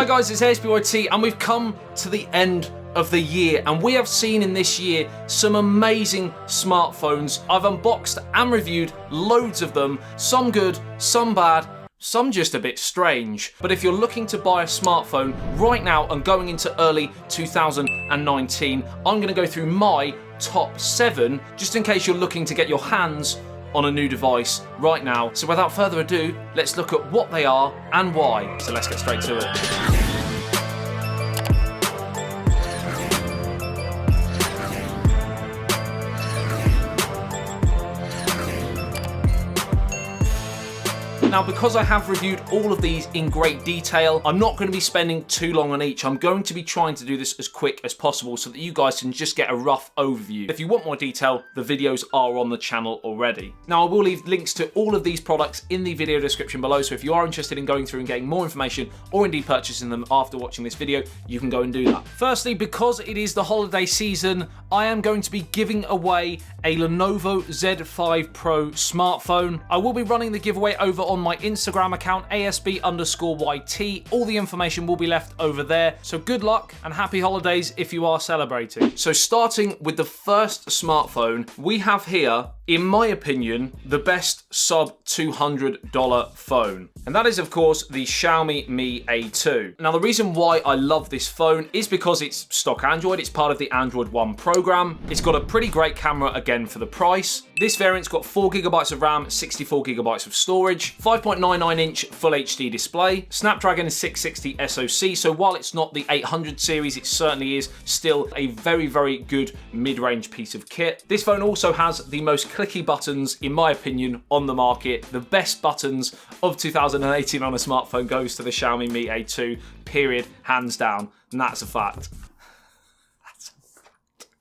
guys, it's ASBYT and we've come to the end of the year, and we have seen in this year some amazing smartphones. I've unboxed and reviewed loads of them, some good, some bad, some just a bit strange. But if you're looking to buy a smartphone right now and going into early 2019, I'm going to go through my top 7 just in case you're looking to get your hands on a new device right now. So without further ado, let's look at what they are and why. So let's get straight to it. Now, because I have reviewed all of these in great detail, I'm not going to be spending too long on each. I'm going to be trying to do this as quick as possible so that you guys can just get a rough overview. If you want more detail, the videos are on the channel already. Now, I will leave links to all of these products in the video description below, so if you are interested in going through and getting more information or indeed purchasing them after watching this video, you can go and do that. Firstly, because it is the holiday season, I am going to be giving away a Lenovo Z5 Pro smartphone. I will be running the giveaway over on my Instagram account, ASB_YT. All the information will be left over there. So good luck and happy holidays if you are celebrating. So starting with the first smartphone, we have here, in my opinion, the best sub $200 phone. And that is, of course, the Xiaomi Mi A2. Now, the reason why I love this phone is because it's stock Android. It's part of the Android One program. It's got a pretty great camera again for the price. This variant's got 4GB of RAM, 64GB of storage, 5.99-inch Full HD display, Snapdragon 660 SoC, so while it's not the 800 series, it certainly is still a very, very good mid-range piece of kit. This phone also has the most clicky buttons, in my opinion, on the market. The best buttons of 2018 on a smartphone goes to the Xiaomi Mi A2, period, hands down, and that's a fact.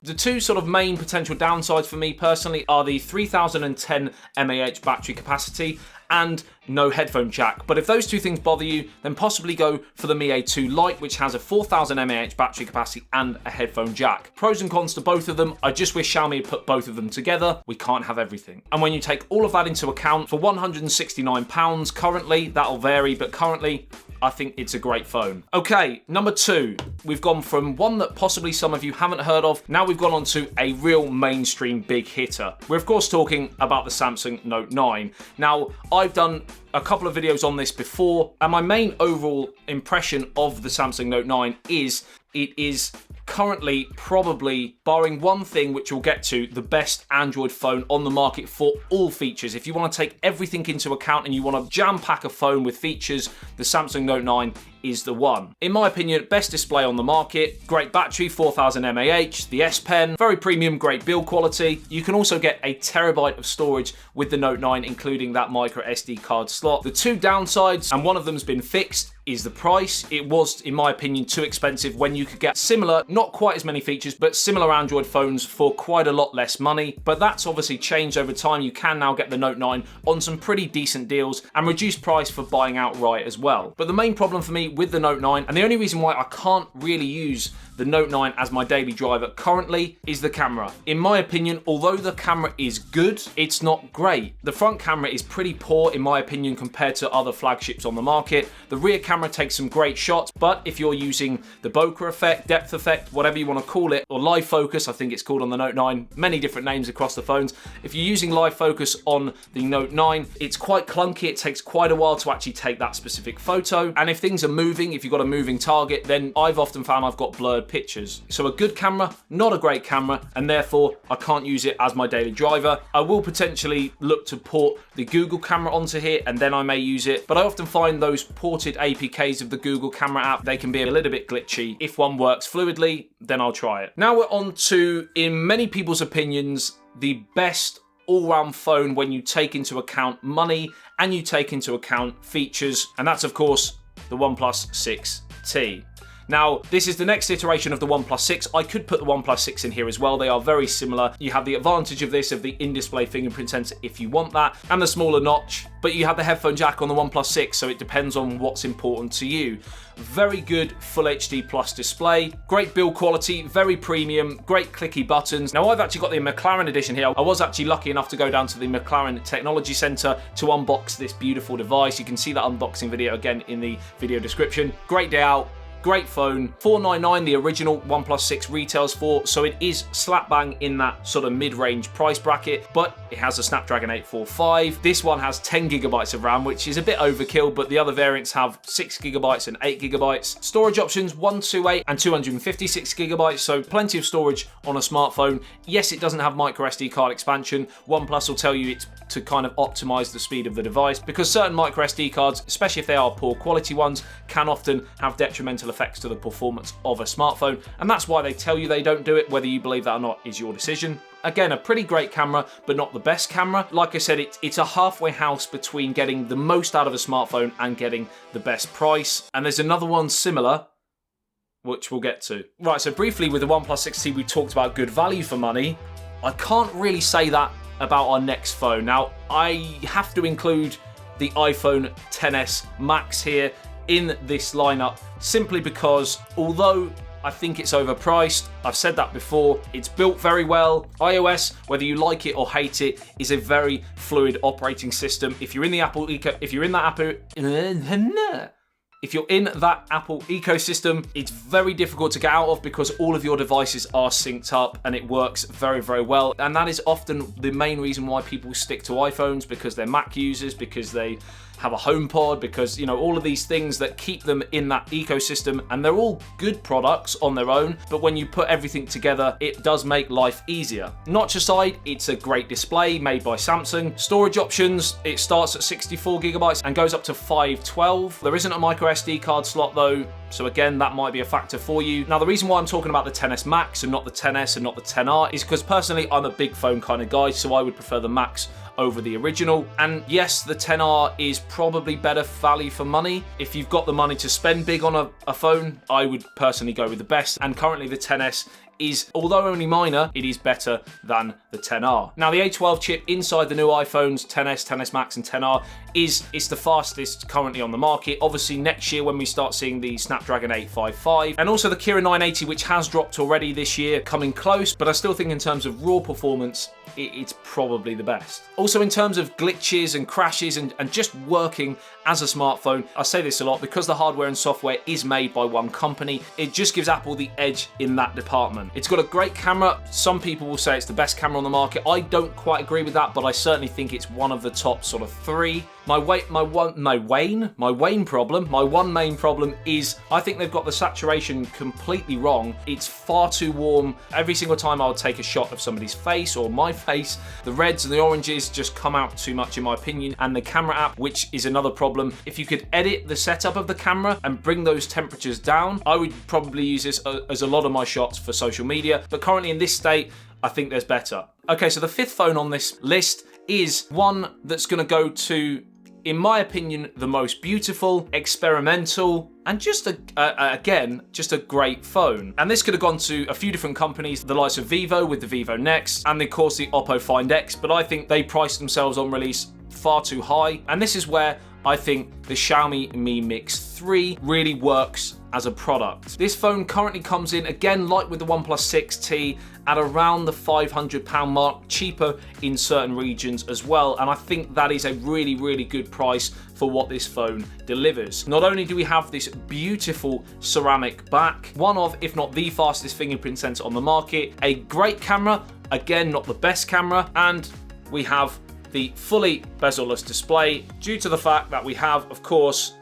The two sort of main potential downsides for me personally are the 3010 mAh battery capacity and no headphone jack. But if those two things bother you, then possibly go for the Mi A2 Lite, which has a 4000 mAh battery capacity and a headphone jack. Pros and cons to both of them. I just wish Xiaomi had put both of them together. We can't have everything. And when you take all of that into account, for £169 currently, that'll vary, but currently, I think it's a great phone. Okay, number 2. We've gone from one that possibly some of you haven't heard of. Now we've gone on to a real mainstream big hitter. We're of course talking about the Samsung Note 9. Now, I've done a couple of videos on this before, and my main overall impression of the Samsung Note 9 is it is currently probably, barring one thing which we'll get to, the best Android phone on the market for all features. If you want to take everything into account and you want to jam-pack a phone with features, the Samsung Note 9 is the one. In my opinion, best display on the market, great battery, 4000 mAh, the S Pen, very premium, great build quality. You can also get a terabyte of storage with the Note 9, including that micro SD card slot. The two downsides, and one of them's been fixed, is the price. It was, in my opinion, too expensive when you could get similar, not quite as many features, but similar Android phones for quite a lot less money. But that's obviously changed over time. You can now get the Note 9 on some pretty decent deals and reduced price for buying outright as well. But the main problem for me with the Note 9, and the only reason why I can't really use the Note 9 as my daily driver currently, is the camera. In my opinion, although the camera is good, it's not great. The front camera is pretty poor, in my opinion, compared to other flagships on the market. The rear camera takes some great shots, but if you're using the bokeh effect, depth effect, whatever you want to call it, or live focus, I think it's called on the Note 9, many different names across the phones. If you're using live focus on the Note 9, it's quite clunky. It takes quite a while to actually take that specific photo. And if things are moving, if you've got a moving target, then I've often found I've got blurred pictures. So a good camera, not a great camera, and therefore I can't use it as my daily driver. I will potentially look to port the Google camera onto here and then I may use it, but I often find those ported APKs of the Google camera app, they can be a little bit glitchy. If one works fluidly, then I'll try it. Now we're on to, in many people's opinions, the best all-round phone when you take into account money and you take into account features, and that's of course the OnePlus 6T. Now, this is the next iteration of the OnePlus 6. I could put the OnePlus 6 in here as well. They are very similar. You have the advantage of this, of the in-display fingerprint sensor if you want that, and the smaller notch, but you have the headphone jack on the OnePlus 6, so it depends on what's important to you. Very good Full HD Plus display, great build quality, very premium, great clicky buttons. Now, I've actually got the McLaren edition here. I was actually lucky enough to go down to the McLaren Technology Centre to unbox this beautiful device. You can see that unboxing video again in the video description. Great day out. Great phone. $499 the original OnePlus 6 retails for, so it is slap bang in that sort of mid-range price bracket, but it has a Snapdragon 845. This one has 10 gigabytes of RAM, which is a bit overkill, but the other variants have 6 gigabytes and 8 gigabytes. Storage options, 128 and 256 gigabytes, so plenty of storage on a smartphone. Yes, it doesn't have micro SD card expansion. OnePlus will tell you it's to kind of optimize the speed of the device, because certain micro SD cards, especially if they are poor quality ones, can often have detrimental effects to the performance of a smartphone, and that's why they tell you they don't do it. Whether you believe that or not is your decision. Again, a pretty great camera, but not the best camera. Like I said, it's a halfway house between getting the most out of a smartphone and getting the best price. And there's another one similar, which we'll get to. Right, so briefly with the OnePlus 6T, we talked about good value for money. I can't really say that about our next phone. Now, I have to include the iPhone XS Max here in this lineup, simply because although I think it's overpriced, I've said that before, it's built very well. iOS, whether you like it or hate it, is a very fluid operating system. If you're in the Apple ecosystem, it's very difficult to get out of, because all of your devices are synced up and it works very, very well. And that is often the main reason why people stick to iPhones, because they're Mac users, because they have a HomePod, because, you know, all of these things that keep them in that ecosystem, and they're all good products on their own, but when you put everything together, it does make life easier. Notch aside, it's a great display made by Samsung. Storage options, it starts at 64 gigabytes and goes up to 512. There isn't a micro SD card slot though, so again, that might be a factor for you. Now, the reason why I'm talking about the XS Max and not the XS and not the XR is because personally, I'm a big phone kind of guy, so I would prefer the Max over the original. And yes, the XR is probably better value for money. If you've got the money to spend big on a phone, I would personally go with the best. And currently the XS is, although only minor, it is better than the XR. Now, the A12 chip inside the new iPhones, XS, XS Max and XR, is the fastest currently on the market. Obviously, next year when we start seeing the Snapdragon 855 and also the Kirin 980, which has dropped already this year, coming close, but I still think in terms of raw performance, it's probably the best. Also, in terms of glitches and crashes and just working as a smartphone, I say this a lot, because the hardware and software is made by one company, it just gives Apple the edge in that department. It's got a great camera. Some people will say it's the best camera on the market. I don't quite agree with that, but I certainly think it's one of the top sort of three. My one main problem is I think they've got the saturation completely wrong. It's far too warm. Every single time I would take a shot of somebody's face or my face, the reds and the oranges just come out too much in my opinion. And the camera app, which is another problem, if you could edit the setup of the camera and bring those temperatures down, I would probably use this as a lot of my shots for social media. But currently in this state, I think there's better. Okay, so the fifth phone on this list is one that's going to go to, in my opinion, the most beautiful, experimental, and just a great phone. And this could have gone to a few different companies, the likes of Vivo with the Vivo Next, and of course the Oppo Find X, but I think they priced themselves on release far too high. And this is where I think the Xiaomi Mi Mix 3 really works as a product. This phone currently comes in, again, like with the OnePlus 6T, at around the £500 mark, cheaper in certain regions as well. And I think that is a really, really good price for what this phone delivers. Not only do we have this beautiful ceramic back, one of, if not the fastest fingerprint sensor on the market, a great camera, again, not the best camera, and we have the fully bezel-less display due to the fact that we have, of course,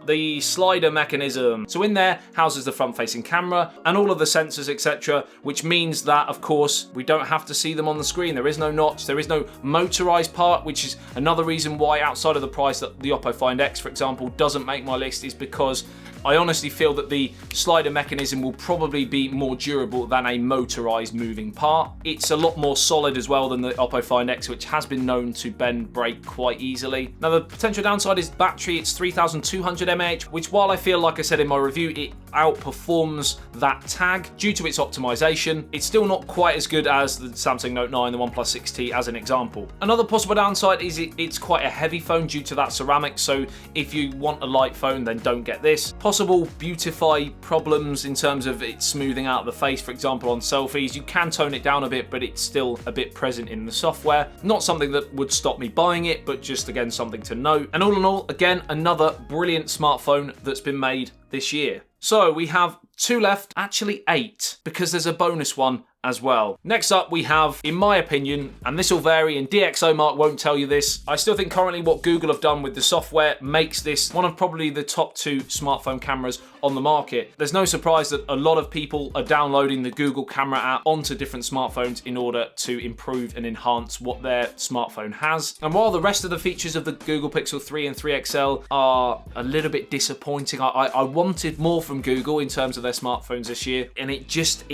the slider mechanism. So in there houses the front-facing camera and all of the sensors, etc., which means that, of course, we don't have to see them on the screen. There is no notch, there is no motorized part, which is another reason why, outside of the price, that the Oppo Find X, for example, doesn't make my list, is because I honestly feel that the slider mechanism will probably be more durable than a motorized moving part. It's a lot more solid as well than the Oppo Find X, which has been known to bend, break quite easily. Now, the potential downside is battery. It's 3,200 mAh, which while I feel, like I said in my review, it outperforms that tag due to its optimization, it's still not quite as good as the Samsung Note 9, the OnePlus 6T as an example. Another possible downside is it's quite a heavy phone due to that ceramic, so if you want a light phone, then don't get this. Possible beautify problems in terms of it smoothing out the face, for example, on selfies. You can tone it down a bit, but it's still a bit present in the software. Not something that would stop me buying it, but just again, something to note. And all in all, again, another brilliant smartphone that's been made this year. So we have 2 left, actually 8, because there's a bonus one as well. Next up, we have, in my opinion, and this will vary, and DxO Mark won't tell you this, I still think currently what Google have done with the software makes this one of probably the top 2 smartphone cameras on the market. There's no surprise that a lot of people are downloading the Google camera app onto different smartphones in order to improve and enhance what their smartphone has. And while the rest of the features of the Google Pixel 3 and 3 XL are a little bit disappointing, I wanted more from Google in terms of their smartphones this year, and it just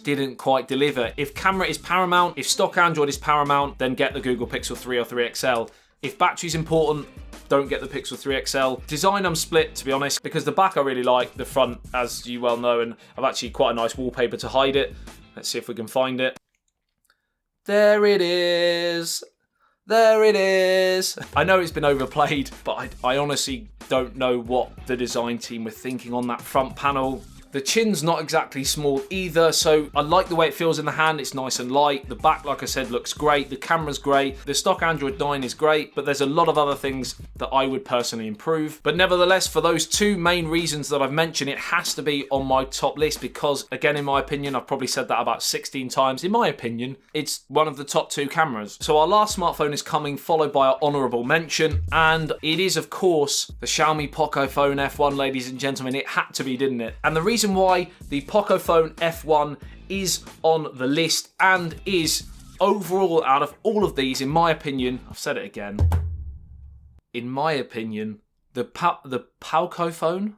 didn't quite deliver. If camera is paramount, if stock Android is paramount, then get the Google Pixel 3 or 3 XL. If battery's important, don't get the Pixel 3 XL. Design, I'm split, to be honest, because the back I really like, the front, as you well know, and I've actually quite a nice wallpaper to hide it. Let's see if we can find it. There it is. There it is. I know it's been overplayed, but I honestly don't know what the design team were thinking on that front panel. The chin's not exactly small either, so I like the way it feels in the hand. It's nice and light. The back, like I said, looks great. The camera's great. The stock Android 9 is great, but there's a lot of other things that I would personally improve. But nevertheless, for those 2 main reasons that I've mentioned, it has to be on my top list because, again, in my opinion, I've probably said that about 16 times. In my opinion, it's one of the top 2 cameras. So our last smartphone is coming, followed by our honourable mention, and it is, of course, the Xiaomi Poco Phone F1, ladies and gentlemen. It had to be, didn't it? And the reason why the Poco Phone F1 is on the list and is overall, out of all of these, in my opinion, I've said it again, in my opinion, the Poco Phone,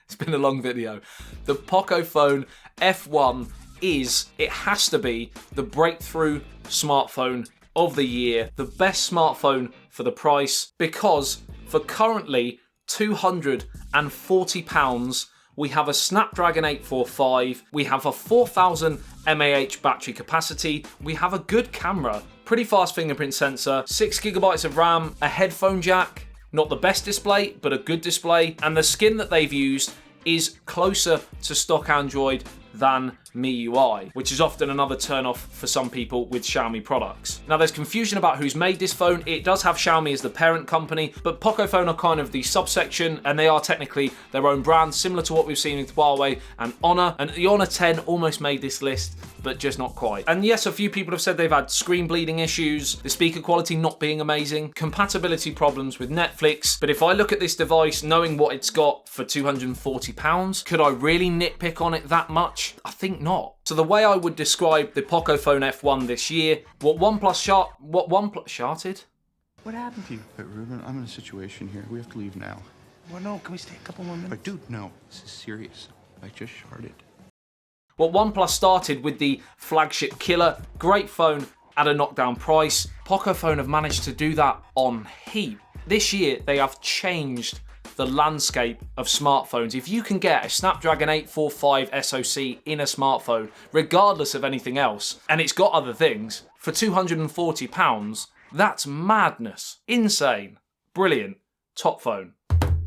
it's been a long video, the Poco Phone F1 it has to be the breakthrough smartphone of the year, the best smartphone for the price, because for currently £240, we have a Snapdragon 845, we have a 4000 mAh battery capacity, we have a good camera, pretty fast fingerprint sensor, 6GB of RAM, a headphone jack, not the best display, but a good display, and the skin that they've used is closer to stock Android than MIUI, which is often another turn-off for some people with Xiaomi products. Now, there's confusion about who's made this phone. It does have Xiaomi as the parent company, but Poco Phone are kind of the subsection, and they are technically their own brand, similar to what we've seen with Huawei and Honor. And the Honor 10 almost made this list, but just not quite. And yes, a few people have said they've had screen bleeding issues, the speaker quality not being amazing, compatibility problems with Netflix. But if I look at this device, knowing what it's got for £240, could I really nitpick on it that much? I think not. So the way I would describe the Poco Phone F1 this year, what OnePlus sharted? What happened to you? But Ruben, I'm in a situation here. We have to leave now. Well, no, can we stay a couple more minutes? But dude, no. This is serious. I just sharted. Well, OnePlus started with the flagship killer, great phone at a knockdown price. Poco Phone have managed to do that on heap. This year, they have changed the landscape of smartphones. If you can get a Snapdragon 845 SoC in a smartphone, regardless of anything else, and it's got other things, for £240, that's madness. Insane. Brilliant. Top phone.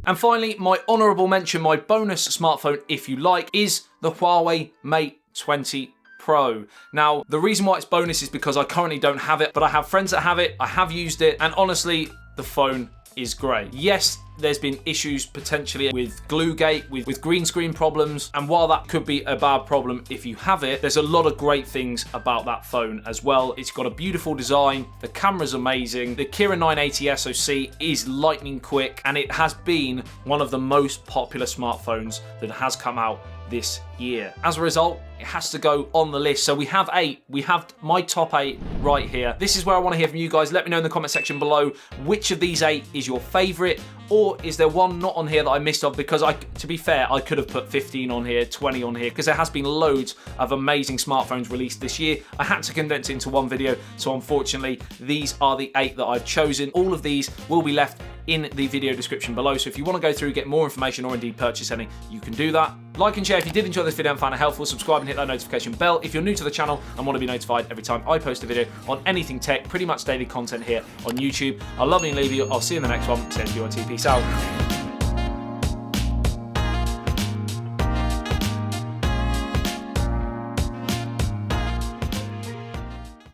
And finally, my honourable mention, my bonus smartphone, if you like, is the Huawei Mate 20 Pro. Now, the reason why it's bonus is because I currently don't have it, but I have friends that have it, I have used it, and honestly, the phone is great. Yes, there's been issues potentially with Gluegate, with green screen problems, and while that could be a bad problem if you have it, there's a lot of great things about that phone as well. It's got a beautiful design, the camera's amazing, the Kirin 980 SoC is lightning quick, and it has been one of the most popular smartphones that has come out this year. As a result, it has to go on the list. So we have 8. We have my top 8 right here. This is where I want to hear from you guys. Let me know in the comment section below which of these 8 is your favorite, or is there one not on here that I missed off? Because to be fair, I could have put 15 on here, 20 on here, because there has been loads of amazing smartphones released this year. I had to condense it into one video, so unfortunately, these are the 8 that I've chosen. All of these will be left in the video description below. So if you want to go through, get more information, or indeed purchase any, you can do that. Like and share if you did enjoy this video and found it helpful. Subscribe and hit that notification bell if you're new to the channel and want to be notified every time I post a video on anything tech. Pretty much daily content here on YouTube. I love you and leave you. I'll see you in the next one. Send you on TP. Peace out.